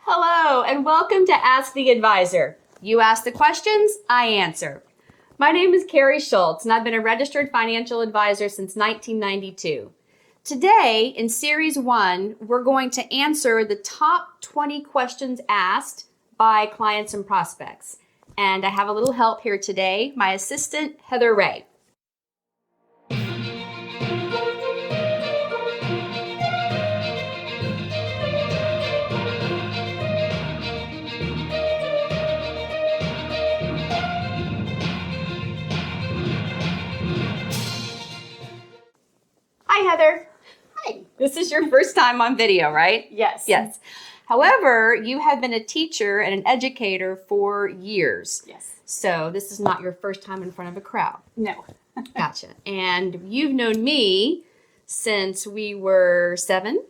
Hello, and welcome to Ask the Advisor. You ask the questions, I answer. My name is Cari.schulz, and I've been a registered financial advisor since 1992. Today, in Series 1, we're going to answer the top 20 questions asked by clients and prospects. And I have a little help here today, my assistant, Heather Ray. Hi, Heather. Hi. This is your first time on video, right? Yes. Yes. However, you have been a teacher and an educator for years. Yes. So this is not your first time in front of a crowd. No. Gotcha. And you've known me since we were 7?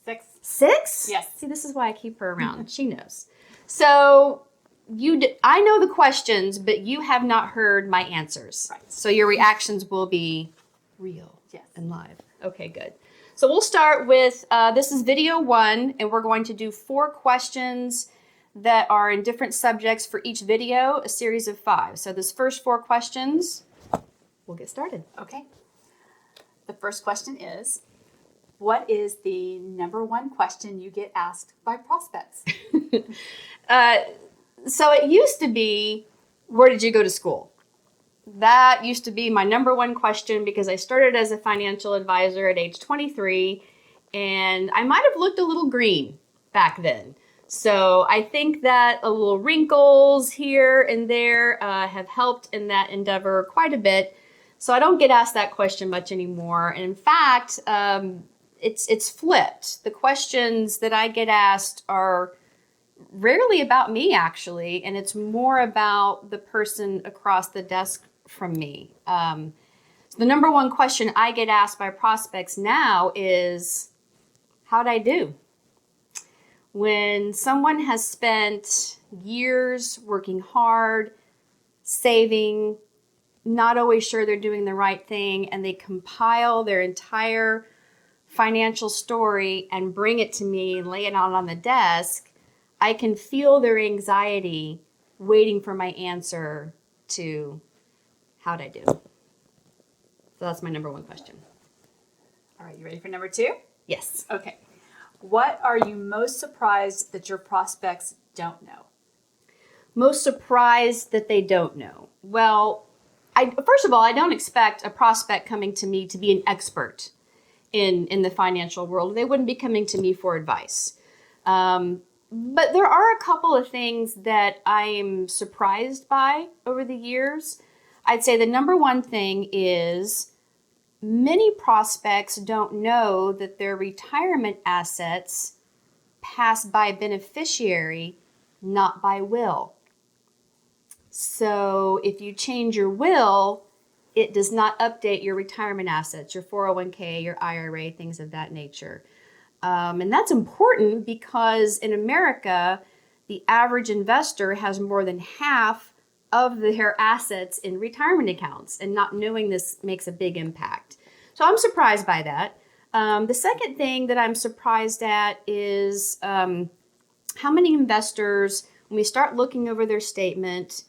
6. 6? Yes. See, this is why I keep her around. She knows. So I know the questions, but you have not heard my answers. Right. So your reactions will be real and live. Okay, good. So we'll start with, this is video 1, and we're going to do 4 questions that are in different subjects for each video, a series of 5. So this first 4 questions, we'll get started. Okay. The first question is, what is the number one question you get asked by prospects? So it used to be, where did you go to school? That used to be my number one question because I started as a financial advisor at age 23, and I might have looked a little green back then. So I think that a little wrinkles here and there have helped in that endeavor quite a bit. So I don't get asked that question much anymore. And in fact, it's flipped. The questions that I get asked are rarely about me, actually, and it's more about the person across the desk from me. So the number one question I get asked by prospects now is, how'd I do? When someone has spent years working hard, saving, not always sure they're doing the right thing, and they compile their entire financial story and bring it to me and lay it out on the desk, I can feel their anxiety waiting for my answer to, how'd I do? So that's my number one question. All right, you ready for number 2? Yes. Okay. What are you most surprised that your prospects don't know? Most surprised that they don't know. Well, first of all, I don't expect a prospect coming to me to be an expert in the financial world. They wouldn't be coming to me for advice. But there are a couple of things that I am surprised by over the years. I'd say the number one thing is many prospects don't know that their retirement assets pass by beneficiary, not by will. So if you change your will, it does not update your retirement assets, your 401k, your IRA, things of that nature. And that's important because in America, the average investor has more than half of their assets in retirement accounts, and not knowing this makes a big impact. So I'm surprised by that. The second thing that I'm surprised at is how many investors, when we start looking over their statement,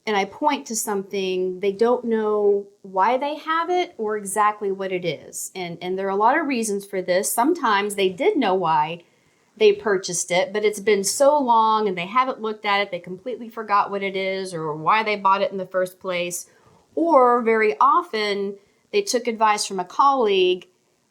and I point to something, they don't know why they have it or exactly what it is. And there are a lot of reasons for this. Sometimes they did know why they purchased it, but it's been so long and they haven't looked at it, they completely forgot what it is or why they bought it in the first place. Or very often they took advice from a colleague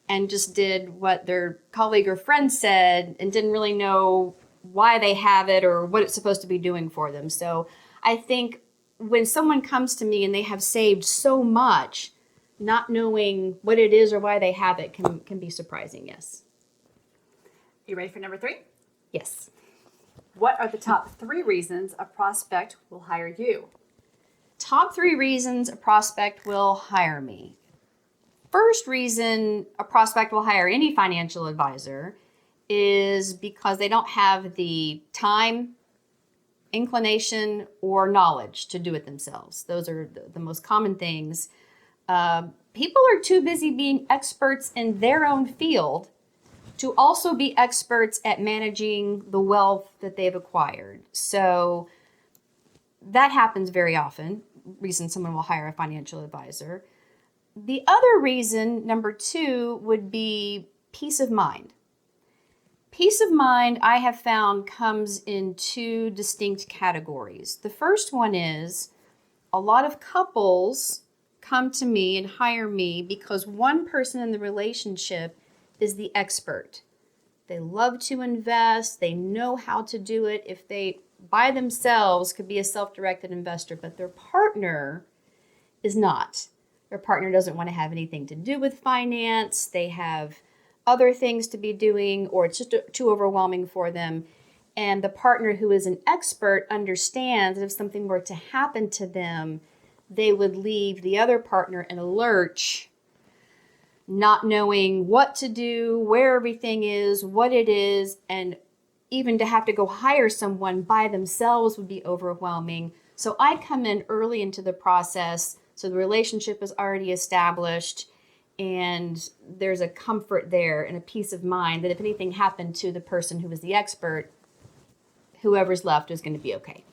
and just did what their colleague or friend said and didn't really know why they have it or what it's supposed to be doing for them. So I think when someone comes to me and they have saved so much, not knowing what it is or why they have it can be surprising, yes. You ready for number 3? Yes. What are the top 3 reasons a prospect will hire you? Top 3 reasons a prospect will hire me. First reason a prospect will hire any financial advisor is because they don't have the time, inclination, or knowledge to do it themselves. Those are the most common things. People are too busy being experts in their own field to also be experts at managing the wealth that they've acquired. So that happens very often, reason someone will hire a financial advisor. The other reason, number two, would be peace of mind. Peace of mind, I have found, comes in two distinct categories. The first one is a lot of couples come to me and hire me because one person in the relationship is the expert. They love to invest. They know how to do it. If they, by themselves, could be a self-directed investor, but their partner is not. Their partner doesn't want to have anything to do with finance. They have other things to be doing, or it's just too overwhelming for them. And the partner who is an expert understands that if something were to happen to them, they would leave the other partner in a lurch, not knowing what to do, where everything is, what it is, and even to have to go hire someone by themselves would be overwhelming. So I come in early into the process, so the relationship is already established, and there's a comfort there and a peace of mind that if anything happened to the person who was the expert, whoever's left is going to be okay.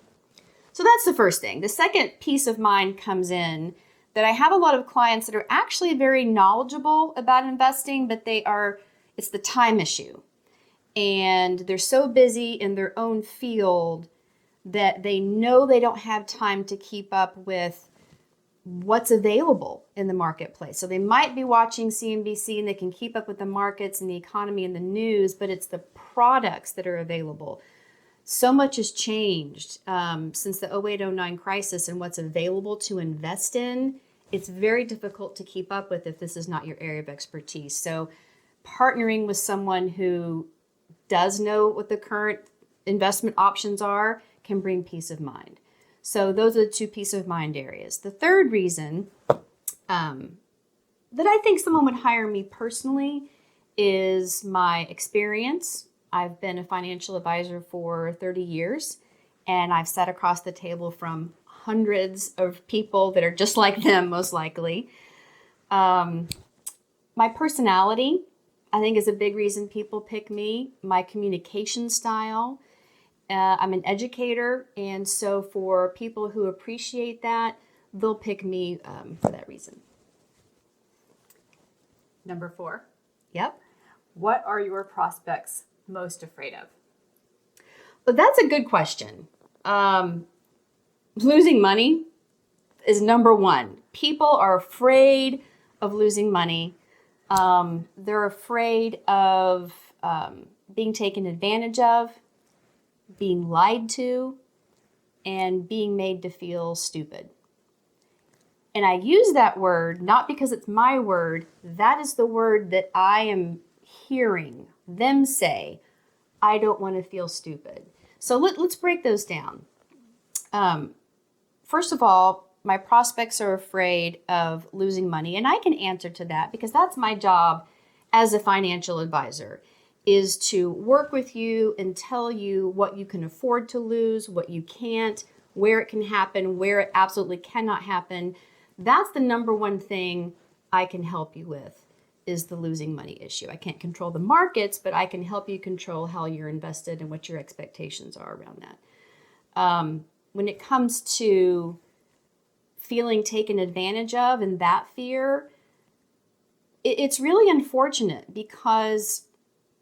So that's the first thing. The second peace of mind comes in that I have a lot of clients that are actually very knowledgeable about investing, but it's the time issue. And they're so busy in their own field that they know they don't have time to keep up with what's available in the marketplace. So they might be watching CNBC and they can keep up with the markets and the economy and the news, but it's the products that are available. So much has changed since the 08-09 crisis and what's available to invest in. It's very difficult to keep up with if this is not your area of expertise. So partnering with someone who does know what the current investment options are can bring peace of mind. So those are the two peace of mind areas. The third reason that I think someone would hire me personally is my experience. I've been a financial advisor for 30 years, and I've sat across the table from hundreds of people that are just like them, most likely. My personality, I think, is a big reason people pick me. My communication style. I'm an educator, and so for people who appreciate that, they'll pick me for that reason. Number 4. Yep. What are your prospects most afraid of? Well, that's a good question. Losing money is number one. People are afraid of losing money. They're afraid of being taken advantage of, being lied to, and being made to feel stupid. And I use that word not because it's my word. That is the word that I am hearing them say. I don't want to feel stupid. So let's break those down. First of all, my prospects are afraid of losing money, and I can answer to that because that's my job as a financial advisor, is to work with you and tell you what you can afford to lose, what you can't, where it can happen, where it absolutely cannot happen. That's the number one thing I can help you with, is the losing money issue. I can't control the markets, but I can help you control how you're invested and what your expectations are around that. When it comes to feeling taken advantage of and that fear, it's really unfortunate because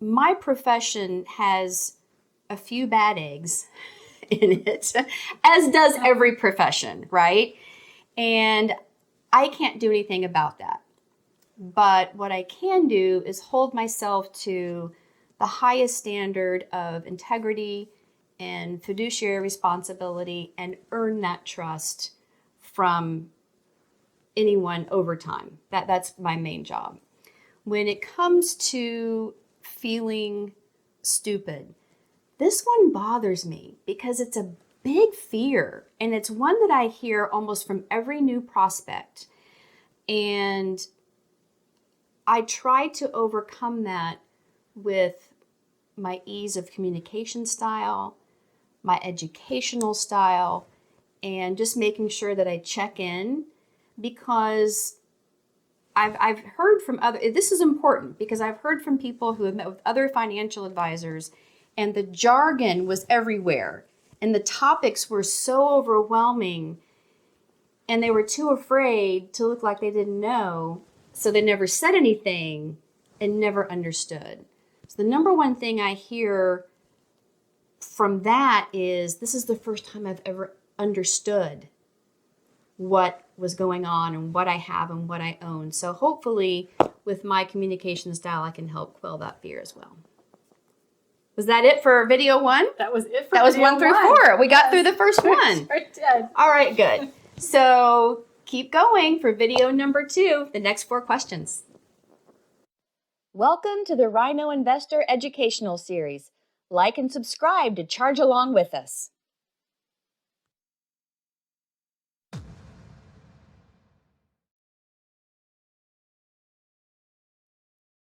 my profession has a few bad eggs in it, as does every profession, right? And I can't do anything about that. But what I can do is hold myself to the highest standard of integrity and fiduciary responsibility and earn that trust from anyone over time. That's my main job. When it comes to feeling stupid, this one bothers me because it's a big fear, and it's one that I hear almost from every new prospect. And I try to overcome that with my ease of communication style, my educational style, and just making sure that I check in, because I've heard from other, this is important because I've heard from people who have met with other financial advisors, and the jargon was everywhere and the topics were so overwhelming, and they were too afraid to look like they didn't know, so they never said anything and never understood. So the number one thing I hear from that is, this is the first time I've ever understood what was going on and what I have and what I own. So hopefully with my communication style, I can help quell that fear as well. Was that it for video 1? That was it for That was video 1 through 4. We got through the first one. Sure did. All right, good. So keep going for video number 2, the next 4 questions. Welcome to the Rhino Investor Educational Series. Like and subscribe to charge along with us.